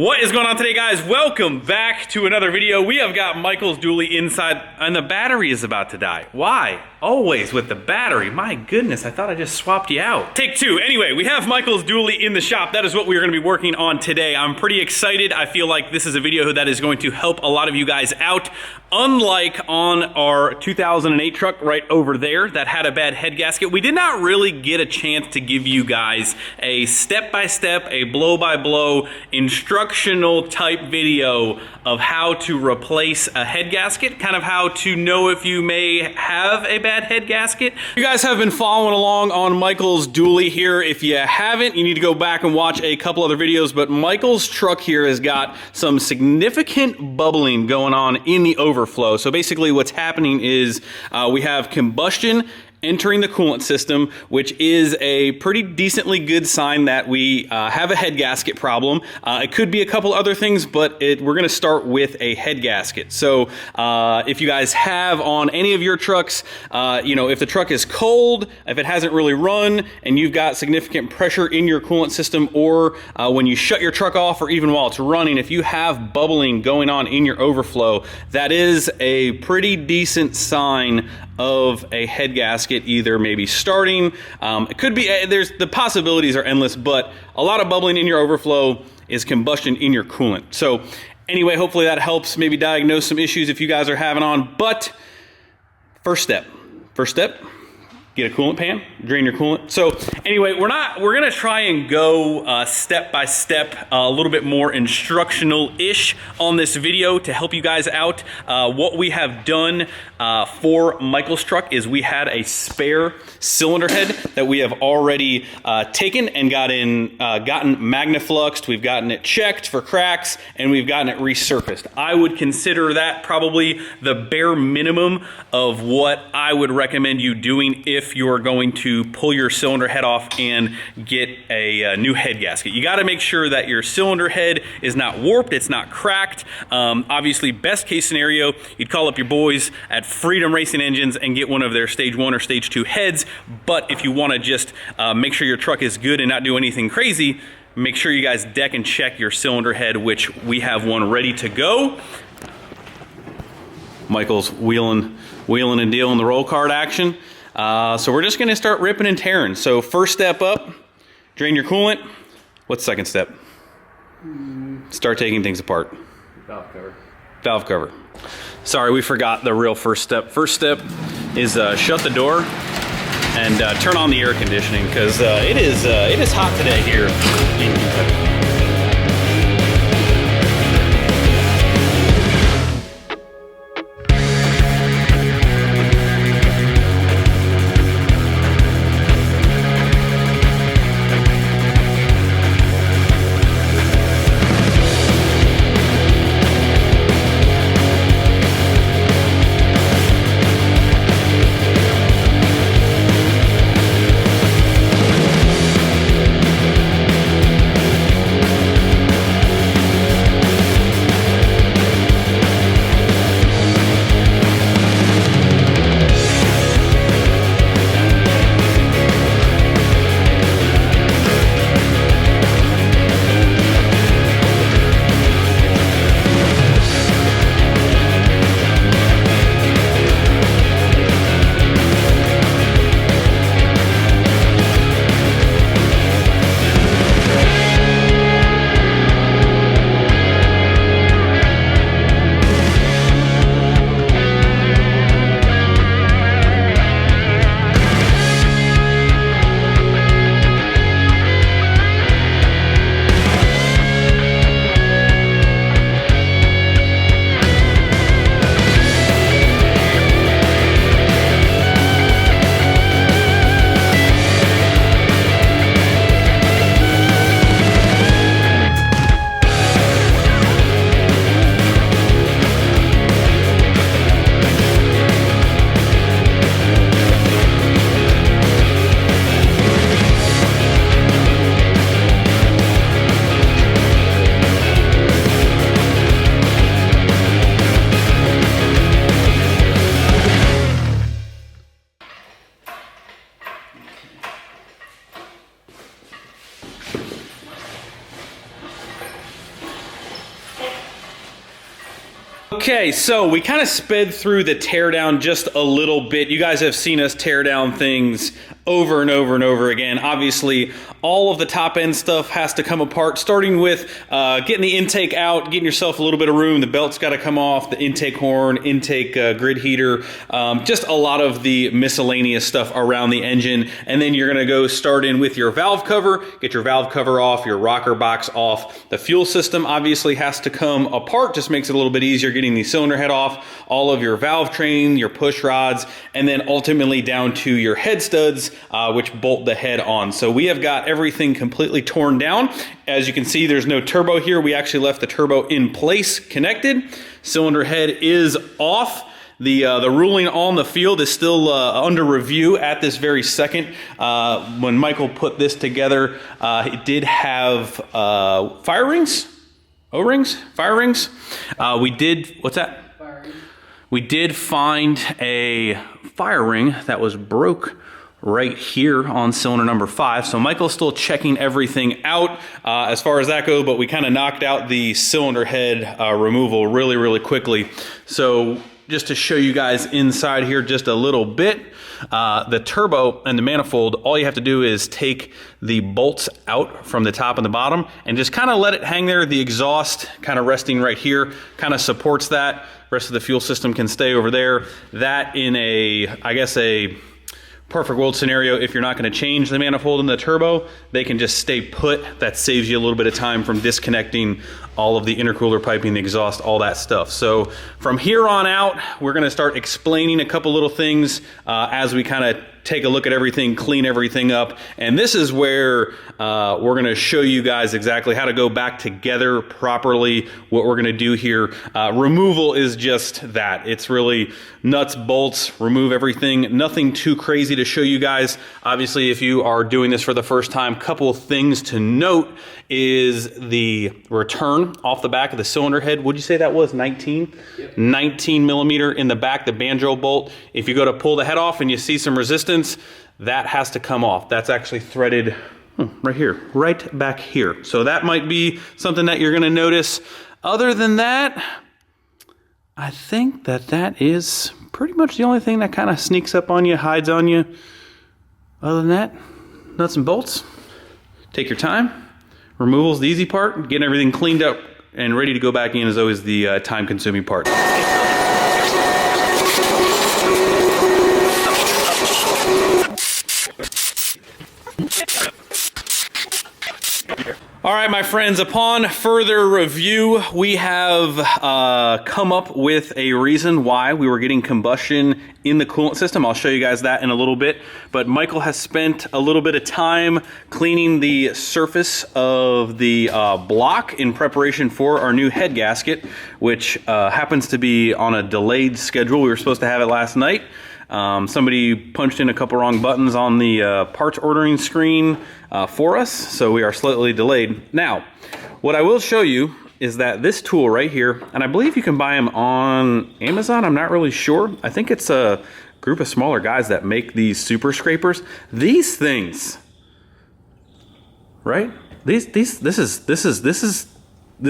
What is going on today, guys? Welcome back to another video. We have got Michael's dually inside and the battery is about to die. Why? Always with the battery. My goodness, I thought I just swapped you out. Take two. Anyway, we have Michael's dually in the shop. That is what we are going to be working on today. I'm pretty excited. I feel like this is a video that is going to help a lot of you guys out. Unlike on our 2008 truck right over there that had a bad head gasket, we did not really get a chance to give you guys a step-by-step, a blow-by-blow instructional type video of how to replace a head gasket, kind of how to know if you may have a bad head gasket. You guys have been following along on Michael's dually here. If you haven't, you need to go back and watch a couple other videos, but Michael's truck here has got some significant bubbling going on in the overflow. So basically what's happening is we have combustion entering the coolant system, which is a pretty decently good sign that we have a head gasket problem. It could be a couple other things, but we're gonna start with a head gasket. So if you guys have on any of your trucks, you know, if the truck is cold, if it hasn't really run, and you've got significant pressure in your coolant system, or when you shut your truck off, or even while it's running, if you have bubbling going on in your overflow, that is a pretty decent sign of a head gasket, either maybe starting. It could be, the possibilities are endless, but a lot of bubbling in your overflow is combustion in your coolant. So anyway, hopefully that helps maybe diagnose some issues if you guys are having on. But first step, get a coolant pan, drain your coolant. So anyway, we're gonna try and go step by step, a little bit more instructional-ish on this video to help you guys out. What we have done for Michael's truck is we had a spare cylinder head that we have already taken and gotten magnafluxed. We've gotten it checked for cracks, and we've gotten it resurfaced. I would consider that probably the bare minimum of what I would recommend you doing if you're going to pull your cylinder head off and get a new head gasket. You got to make sure that your cylinder head is not warped, it's not cracked. Obviously, best case scenario, you'd call up your boys at Freedom Racing Engines and get one of their stage 1 or stage 2 heads. But if you want to just make sure your truck is good and not do anything crazy, make sure you guys deck and check your cylinder head, which we have one ready to go. Michael's wheeling and dealing the roll card action. So we're just gonna start ripping and tearing. So first step up, drain your coolant. What's second step? Start taking things apart. Valve cover. Valve cover. Sorry, we forgot the real first step. First step is shut the door and turn on the air conditioning, because it is hot today here in Kentucky. Okay, so we kind of sped through the teardown just a little bit. You guys have seen us tear down things over and over and over again. Obviously, all of the top end stuff has to come apart, starting with getting the intake out, getting yourself a little bit of room. The belt's got to come off, the intake horn, intake grid heater, just a lot of the miscellaneous stuff around the engine. And then you're going to go start in with your valve cover, get your valve cover off, your rocker box off. The fuel system obviously has to come apart, just makes it a little bit easier getting the cylinder head off, all of your valve train, your push rods, and then ultimately down to your head studs, which bolt the head on. So we have got everything completely torn down. As you can see, there's no turbo here. We actually left the turbo in place, connected. Cylinder head is off. The ruling on the field is still under review at this very second. When Michael put this together, it did have fire rings? O-rings? Fire rings? We did, what's that? Fire rings. We did find a fire ring that was broke right here on cylinder number 5. So Michael's still checking everything out as far as that goes, but we kind of knocked out the cylinder head removal really, really quickly. So just to show you guys inside here just a little bit, the turbo and the manifold, all you have to do is take the bolts out from the top and the bottom and just kind of let it hang there. The exhaust kind of resting right here kind of supports that. Rest of the fuel system can stay over there. That in a, I guess, a perfect world scenario, if you're not going to change the manifold and the turbo, they can just stay put. That saves you a little bit of time from disconnecting all of the intercooler piping, the exhaust, all that stuff. So from here on out, we're going to start explaining a couple little things as we kind of take a look at everything, clean everything up. And this is where we're going to show you guys exactly how to go back together properly, what we're going to do here. Removal is just that. It's really nuts, bolts, remove everything. Nothing too crazy to show you guys. Obviously, if you are doing this for the first time, couple of things to note is the return off the back of the cylinder head. Would you say that was 19? Yep. 19 millimeter in the back, the banjo bolt. If you go to pull the head off and you see some resistance, that has to come off. That's actually threaded right here, right back here. So that might be something that you're going to notice. Other than that, I think that is pretty much the only thing that kind of sneaks up on you, hides on you. Other than that, nuts and bolts. Take your time. Removal's the easy part. Getting everything cleaned up and ready to go back in is always the time-consuming part. All right, my friends, upon further review, we have come up with a reason why we were getting combustion in the coolant system. I'll show you guys that in a little bit, but Michael has spent a little bit of time cleaning the surface of the block in preparation for our new head gasket, which happens to be on a delayed schedule. We were supposed to have it last night. Somebody punched in a couple wrong buttons on the parts ordering screen for us, so we are slightly delayed. Now, what I will show you is that this tool right here, and I believe you can buy them on Amazon, I'm not really sure. I think it's a group of smaller guys that make these super scrapers. These things, right? This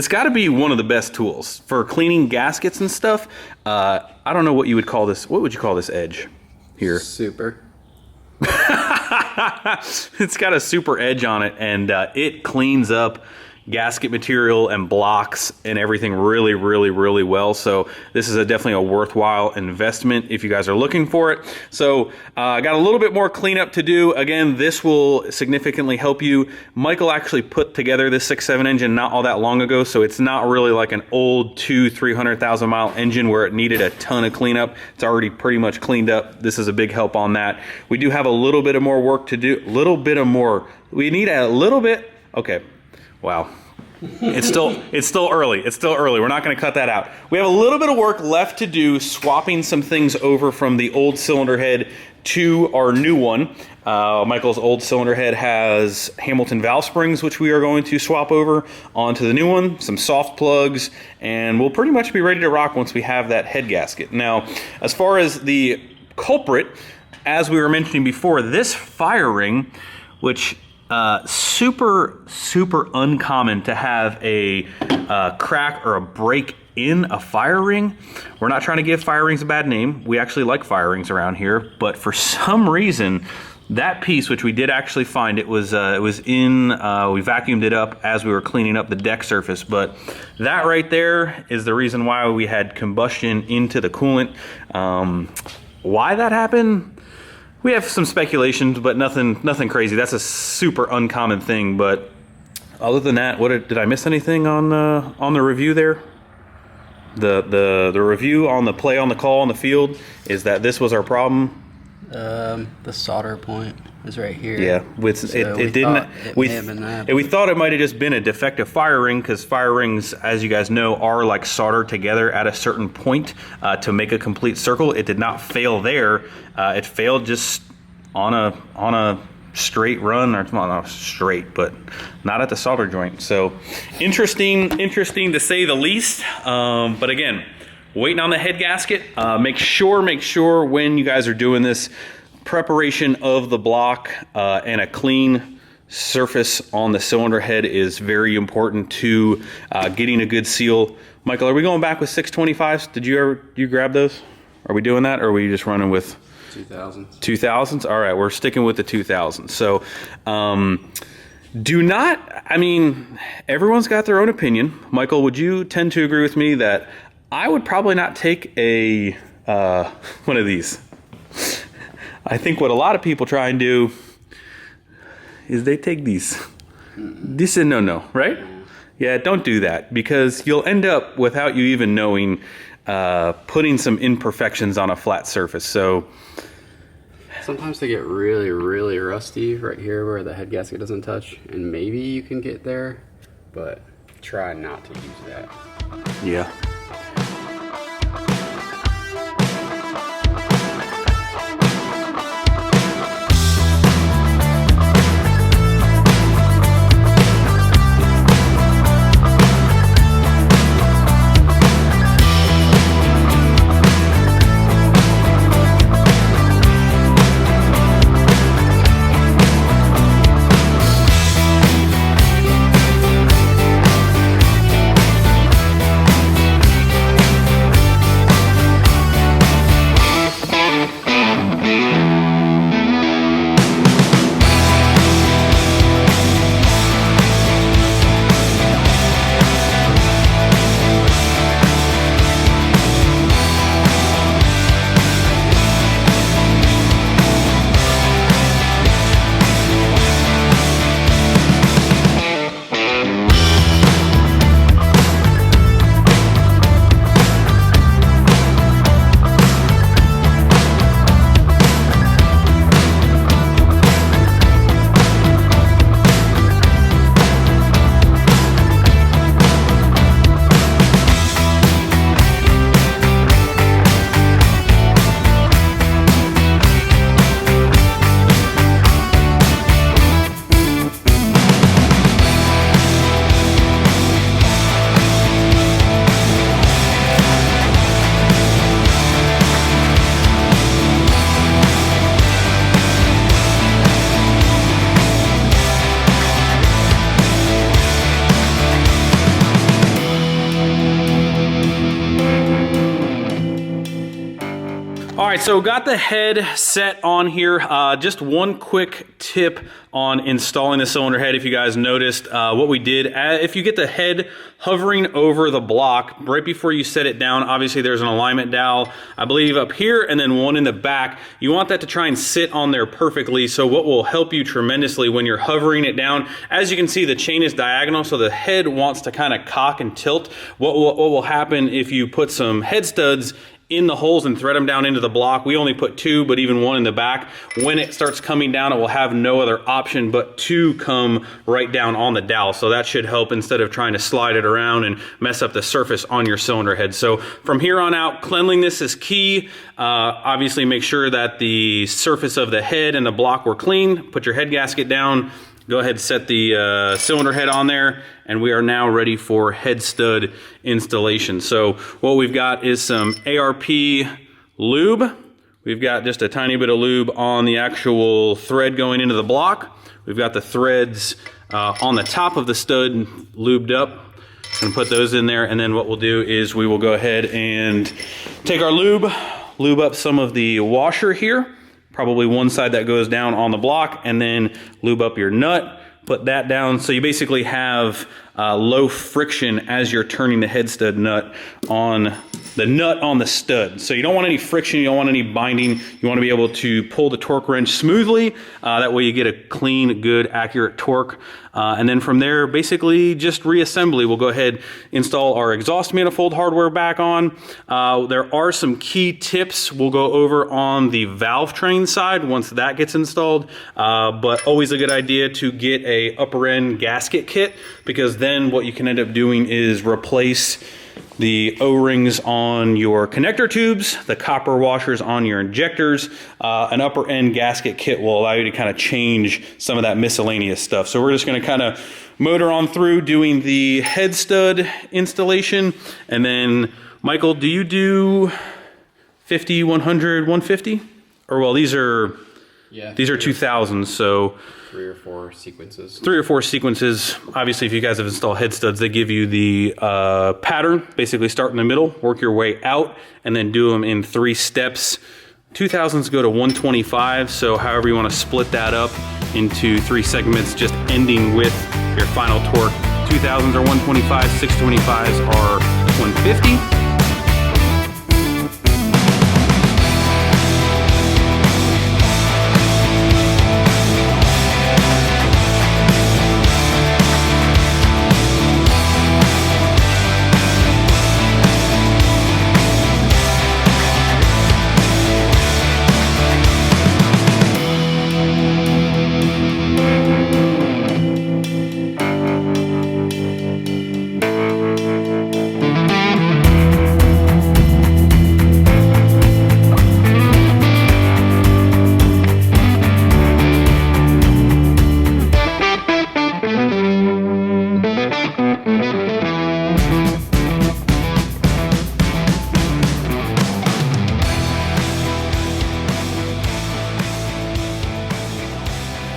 got to be one of the best tools for cleaning gaskets and stuff. I don't know what you would call this. What would you call this edge here? Super. It's got a super edge on it, and it cleans up gasket material and blocks and everything really, really, really well. So this is definitely a worthwhile investment if you guys are looking for it. So I got a little bit more cleanup to do. Again, this will significantly help you. Michael actually put together this 6.7 engine not all that long ago, so it's not really like an old 200,000-300,000 mile engine where it needed a ton of cleanup. It's already pretty much cleaned up. This is a big help on that. We do have a little bit of more work to do. We need a little bit. Okay. Wow. It's still early. It's still early. We're not going to cut that out. We have a little bit of work left to do, swapping some things over from the old cylinder head to our new one. Michael's old cylinder head has Hamilton valve springs, which we are going to swap over onto the new one, some soft plugs, and we'll pretty much be ready to rock once we have that head gasket. Now, as far as the culprit, as we were mentioning before, this fire ring, which super uncommon to have a crack or a break in a fire ring. We're not trying to give fire rings a bad name. We actually like fire rings around here, but for some reason, that piece, which we did actually find, it was in, we vacuumed it up as we were cleaning up the deck surface, but that right there is the reason why we had combustion into the coolant. Why that happened? We have some speculations, but nothing crazy. That's a super uncommon thing, but other than that, did I miss anything on the review there? The review on the play on the call on the field is that this was our problem. The solder point is right here. Yeah, we thought it might have just been a defective fire ring, because fire rings, as you guys know, are like soldered together at a certain point to make a complete circle. It did not fail there. It failed just on a straight run, or not straight, but not at the solder joint. So interesting to say the least. But again, waiting on the head gasket. Make sure when you guys are doing this, preparation of the block and a clean surface on the cylinder head is very important to getting a good seal. Michael, are we going back with 625s? Did you grab those? Are we doing that, or are we just running with 2000s? 2000s? All right, we're sticking with the 2000s. So do not, I mean, everyone's got their own opinion. Michael, would you tend to agree with me that I would probably not take a one of these? I think what a lot of people try and do is they take these. This is no, right? Yeah, don't do that, because you'll end up, without you even knowing, putting some imperfections on a flat surface. So sometimes they get really rusty right here where the head gasket doesn't touch, and maybe you can get there, but try not to use that. Yeah. All right, so got the head set on here. Just one quick tip on installing the cylinder head. If you guys noticed what we did, if you get the head hovering over the block right before you set it down, obviously there's an alignment dowel, I believe up here, and then one in the back. You want that to try and sit on there perfectly. So what will help you tremendously when you're hovering it down, as you can see, the chain is diagonal, so the head wants to kind of cock and tilt. What will happen if you put some head studs in the holes and thread them down into the block? We only put two, but even one in the back. When it starts coming down, it will have no other option but to come right down on the dowel. So that should help instead of trying to slide it around and mess up the surface on your cylinder head. So from here on out, cleanliness is key. Obviously make sure that the surface of the head and the block were clean. Put your head gasket down. Go ahead and set the cylinder head on there, and we are now ready for head stud installation. So what we've got is some ARP lube. We've got just a tiny bit of lube on the actual thread going into the block. We've got the threads on the top of the stud lubed up. And put those in there, and then what we'll do is we will go ahead and take our lube up some of the washer here, probably one side that goes down on the block, and then lube up your nut, put that down. So you basically have low friction as you're turning the head stud nut on the stud. So you don't want any friction, you don't want any binding. You want to be able to pull the torque wrench smoothly. That way you get a clean, good, accurate torque. And then from there, basically just reassembly. We'll go ahead, install our exhaust manifold hardware back on. There are some key tips we'll go over on the valve train side once that gets installed. But always a good idea to get a upper end gasket kit, because then what you can end up doing is replace the O-rings on your connector tubes, the copper washers on your injectors. An upper end gasket kit will allow you to kind of change some of that miscellaneous stuff. So we're just going to kind of motor on through doing the head stud installation. And then, Michael, do you do 50, 100, 150? Or well, these are 2000s, so 3 or 4 sequences. 3 or 4 sequences. Obviously, if you guys have installed head studs, they give you the pattern. Basically, start in the middle, work your way out, and then do them in 3 steps. 2000s go to 125, so however you want to split that up into 3 segments, just ending with your final torque. 2000s are 125, 625s are 150.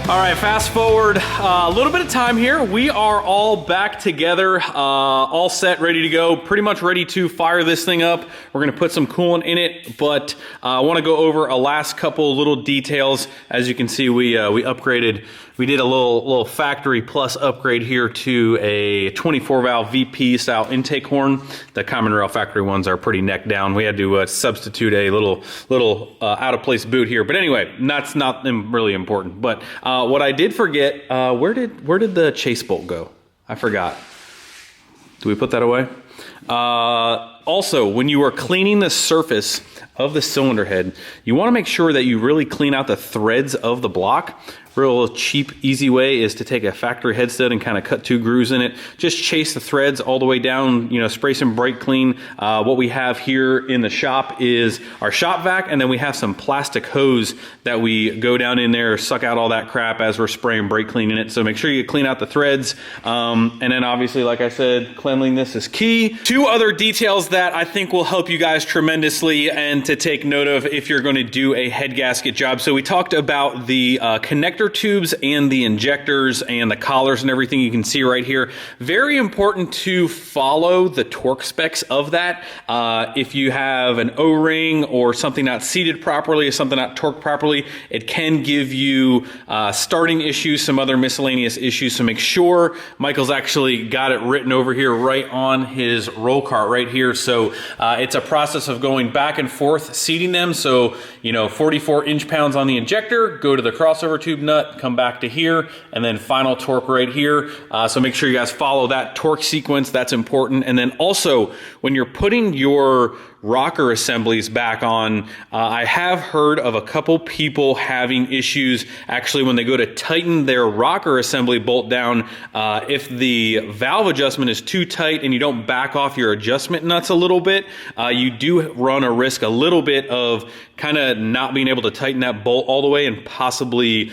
All right, fast forward a little bit of time here. We are all back together, all set, ready to go, pretty much ready to fire this thing up. We're gonna put some coolant in it, but I wanna go over a last couple little details. As you can see, we upgraded. We did a little factory plus upgrade here to a 24 valve VP style intake horn. The common rail factory ones are pretty neck down. We had to substitute a little out of place boot here. But anyway, that's not really important. But what I did forget, where did the chase bolt go? I forgot. Do we put that away? Also, when you are cleaning the surface of the cylinder head, you want to make sure that you really clean out the threads of the block. Real cheap, easy way is to take a factory head stud and kind of cut 2 grooves in it. Just chase the threads all the way down, you know, spray some brake clean. What we have here in the shop is our shop vac, and then we have some plastic hose that we go down in there, suck out all that crap as we're spraying brake clean in it. So make sure you clean out the threads. And then obviously, like I said, cleanliness is key. 2 other details that I think will help you guys tremendously and to take note of if you're going to do a head gasket job. So we talked about the connector tubes and the injectors and the collars and everything you can see right here. Very important to follow the torque specs of that. If you have an O-ring or something not seated properly or something not torqued properly, it can give you starting issues, some other miscellaneous issues. So make sure Michael's actually got it written over here right on his roll cart right here. So it's a process of going back and forth, seating them. So, you know, 44 inch-pounds on the injector, go to the crossover tube nut, come back to here, and then final torque right here. So make sure you guys follow that torque sequence. That's important. And then also, when you're putting your rocker assemblies back on, I have heard of a couple people having issues actually when they go to tighten their rocker assembly bolt down. If the valve adjustment is too tight and you don't back back off your adjustment nuts a little bit, you do run a risk a little bit of kind of not being able to tighten that bolt all the way and possibly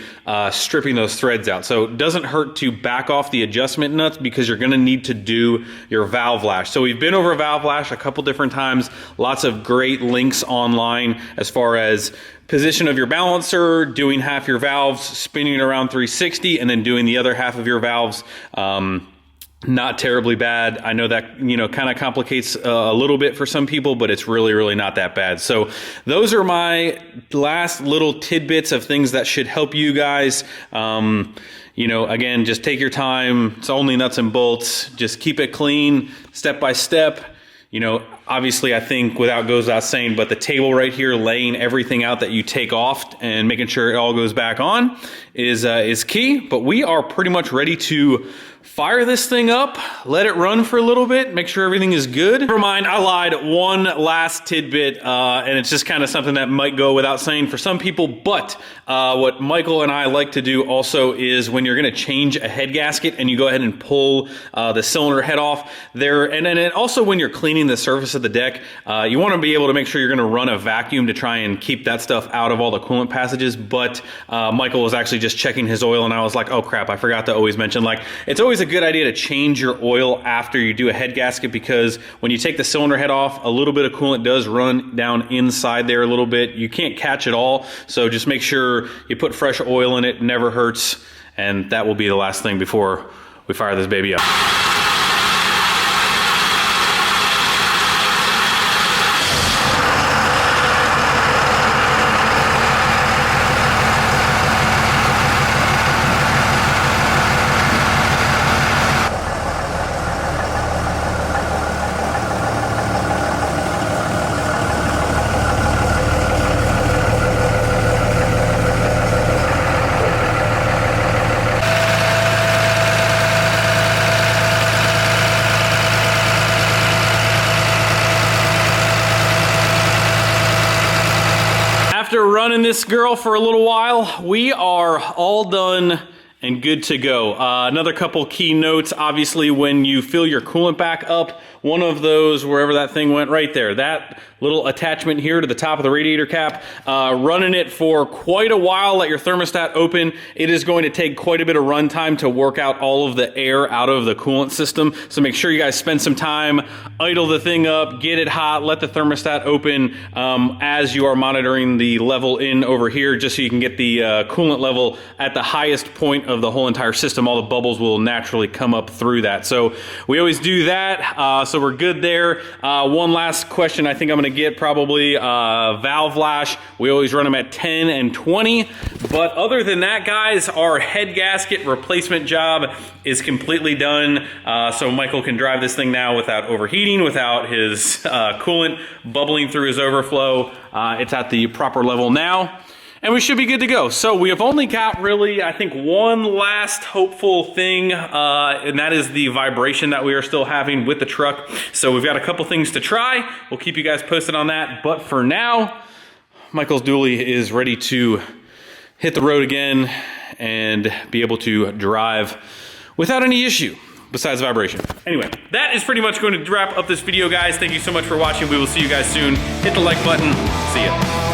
stripping those threads out. So it doesn't hurt to back off the adjustment nuts because you're gonna need to do your valve lash. So we've been over valve lash a couple different times, lots of great links online as far as position of your balancer, doing half your valves, spinning around 360, and then doing the other half of your valves. Not terribly bad. I know that, you know, kind of complicates a little bit for some people, but it's really, really not that bad. So those are my last little tidbits of things that should help you guys. You know, again, just take your time. It's only nuts and bolts. Just keep it clean, step by step. You know, obviously I think without goes without saying, but the table right here, laying everything out that you take off and making sure it all goes back on is key. But we are pretty much ready to fire this thing up, let it run for a little bit, make sure everything is good. Never mind, I lied. One last tidbit, and it's just kind of something that might go without saying for some people, but what Michael and I like to do also is when you're gonna change a head gasket and you go ahead and pull the cylinder head off there, and then also when you're cleaning the surface of the deck, you wanna be able to make sure you're gonna run a vacuum to try and keep that stuff out of all the coolant passages, but Michael was actually just checking his oil and I was like, oh crap, I forgot to always mention, like, it's always a good idea to change your oil after you do a head gasket, because when you take the cylinder head off, a little bit of coolant does run down inside there a little bit. You can't catch it all, so just make sure you put fresh oil in it, never hurts, and that will be the last thing before we fire this baby up. After running this girl for a little while, we are all done and good to go. Another couple key notes, obviously when you fill your coolant back up, one of those, wherever that thing went, right there, that little attachment here to the top of the radiator cap, running it for quite a while, let your thermostat open. It is going to take quite a bit of run time to work out all of the air out of the coolant system. So make sure you guys spend some time, idle the thing up, get it hot, let the thermostat open as you are monitoring the level in over here, just so you can get the coolant level at the highest point of the whole entire system. All the bubbles will naturally come up through that. So we always do that. So we're good there. One last question I think I'm gonna get probably, valve lash. We always run them at 10 and 20. But other than that, guys, our head gasket replacement job is completely done. So Michael can drive this thing now without overheating, without his coolant bubbling through his overflow. It's at the proper level now. And we should be good to go. So we have only got really, I think, one last hopeful thing, and that is the vibration that we are still having with the truck. So we've got a couple things to try. We'll keep you guys posted on that. But for now, Michael's dually is ready to hit the road again and be able to drive without any issue besides vibration. Anyway, that is pretty much going to wrap up this video, guys. Thank you so much for watching. We will see you guys soon. Hit the like button. See ya.